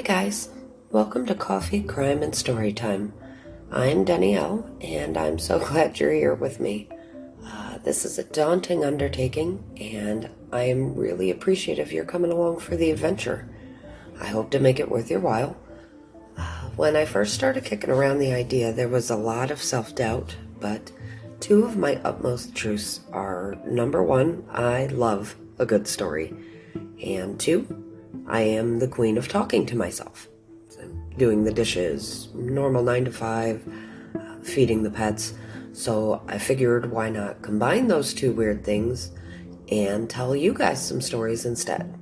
Hi guys, welcome to Coffee, Crime, and Storytime. I'm Danielle, and I'm so glad you're here with me. This is a daunting undertaking, and I am really appreciative you're coming along for the adventure. I hope to make it worth your while. When I first started kicking around the idea, there was a lot of self-doubt, but two of my utmost truths are, number one, I love a good story, and two, I am the queen of talking to myself. So, doing the dishes, normal 9 to 5, feeding the pets. So I figured why not combine those two weird things and tell you guys some stories instead.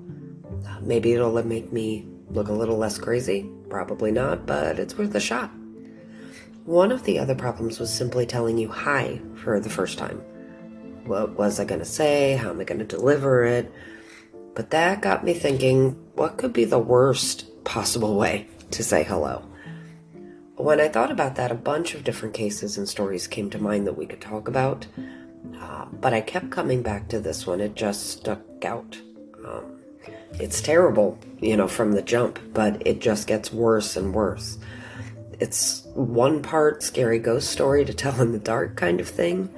Maybe it'll make me look a little less crazy. Probably not, but it's worth a shot. One of the other problems was simply telling you hi for the first time. What was I going to say? How am I going to deliver it? But that got me thinking, what could be the worst possible way to say hello? When I thought about that, a bunch of different cases and stories came to mind that we could talk about, but I kept coming back to this one. It just stuck out. It's terrible, from the jump, but it just gets worse and worse. It's one part scary ghost story to tell in the dark kind of thing,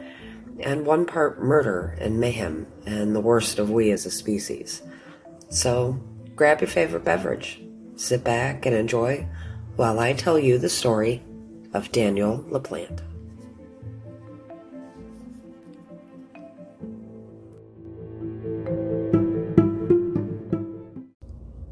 and one part murder and mayhem and the worst of we as a species. So grab your favorite beverage, sit back and enjoy while I tell you the story of Daniel Laplante.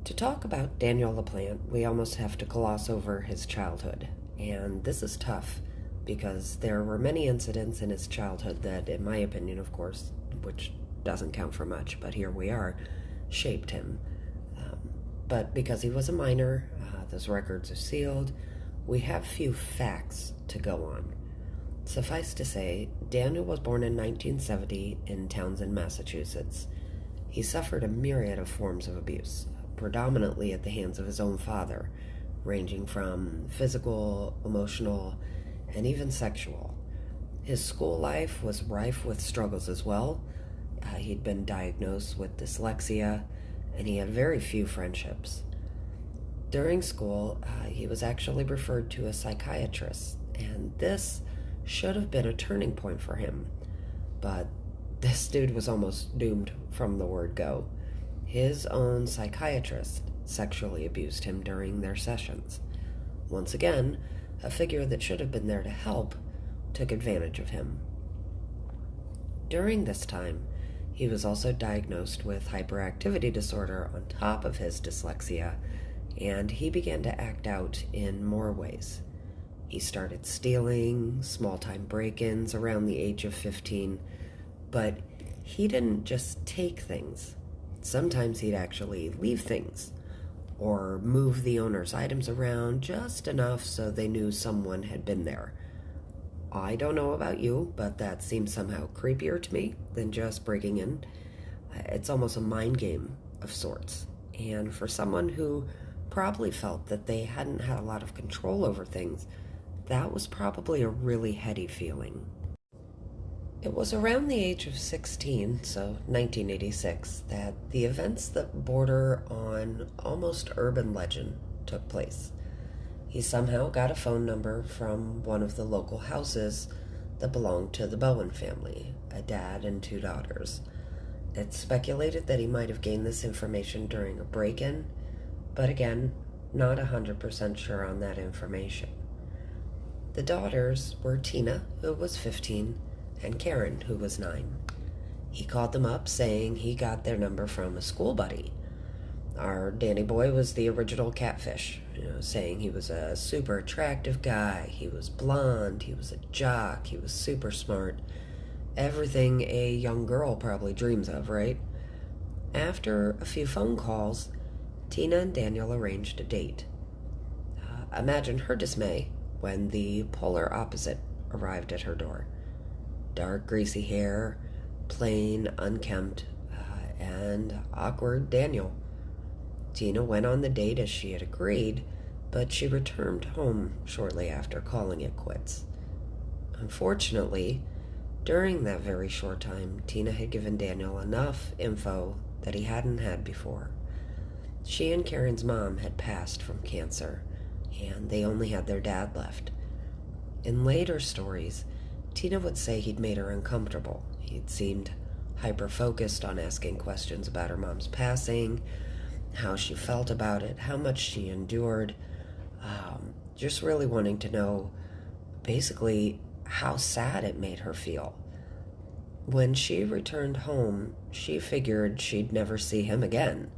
To talk about Daniel Laplante, we almost have to gloss over his childhood, and this is tough because there were many incidents in his childhood that, in my opinion, of course, which doesn't count for much, but here we are, shaped him. But because he was a minor, those records are sealed, we have few facts to go on. Suffice to say, Daniel was born in 1970 in Townsend, Massachusetts. He suffered a myriad of forms of abuse, predominantly at the hands of his own father, ranging from physical, emotional, and even sexual. His school life was rife with struggles as well. He'd been diagnosed with dyslexia, and he had very few friendships. During school, he was actually referred to a psychiatrist, and this should have been a turning point for him. But this dude was almost doomed from the word go. His own psychiatrist sexually abused him during their sessions. Once again, a figure that should have been there to help took advantage of him. During this time, he was also diagnosed with hyperactivity disorder on top of his dyslexia, and he began to act out in more ways. He started stealing, small-time break-ins around the age of 15, but he didn't just take things. Sometimes he'd actually leave things, or move the owner's items around just enough so they knew someone had been there. I don't know about you, but that seems somehow creepier to me than just breaking in. It's almost a mind game of sorts. And for someone who probably felt that they hadn't had a lot of control over things, that was probably a really heady feeling. It was around the age of 16, so 1986, that the events that border on almost urban legend took place. He somehow got a phone number from one of the local houses that belonged to the Bowen family, a dad and 2 daughters. It's speculated that he might have gained this information during a break-in, but again, not 100% sure on that information. The daughters were Tina, who was 15, and Karen, who was 9. He called them up saying he got their number from a school buddy. Our Danny boy was the original catfish, saying he was a super attractive guy, he was blonde, he was a jock, he was super smart. Everything a young girl probably dreams of, right? After a few phone calls, Tina and Daniel arranged a date. Imagine her dismay when the polar opposite arrived at her door. Dark, greasy hair, plain, unkempt, and awkward Daniel. Tina went on the date as she had agreed, but she returned home shortly after, calling it quits. Unfortunately, during that very short time, Tina had given Daniel enough info that he hadn't had before. She and Karen's mom had passed from cancer, and they only had their dad left. In later stories, Tina would say he'd made her uncomfortable. He'd seemed hyper-focused on asking questions about her mom's passing, how she felt about it, how much she endured, just really wanting to know, basically, how sad it made her feel. When she returned home, she figured she'd never see him again.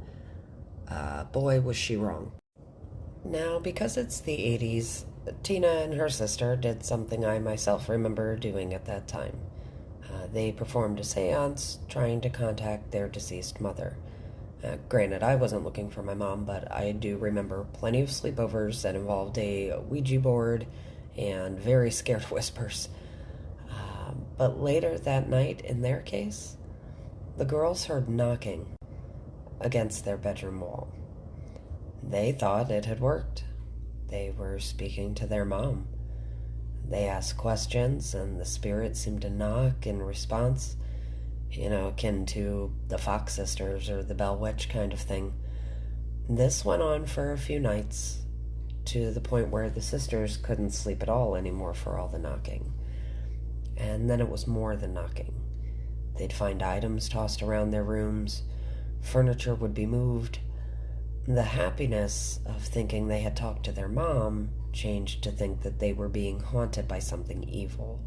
Boy, was she wrong. Now, because it's the 80s, Tina and her sister did something I myself remember doing at that time. They performed a seance trying to contact their deceased mother. Granted, I wasn't looking for my mom, but I do remember plenty of sleepovers that involved a Ouija board and very scared whispers. But later that night, in their case, the girls heard knocking against their bedroom wall. They thought it had worked. They were speaking to their mom. They asked questions, and the spirit seemed to knock in response, akin to the Fox sisters or the Bell Witch kind of thing. This went on for a few nights, to the point where the sisters couldn't sleep at all anymore for all the knocking. And then it was more than knocking. They'd find items tossed around their rooms, furniture would be moved. The happiness of thinking they had talked to their mom changed to think that they were being haunted by something evil.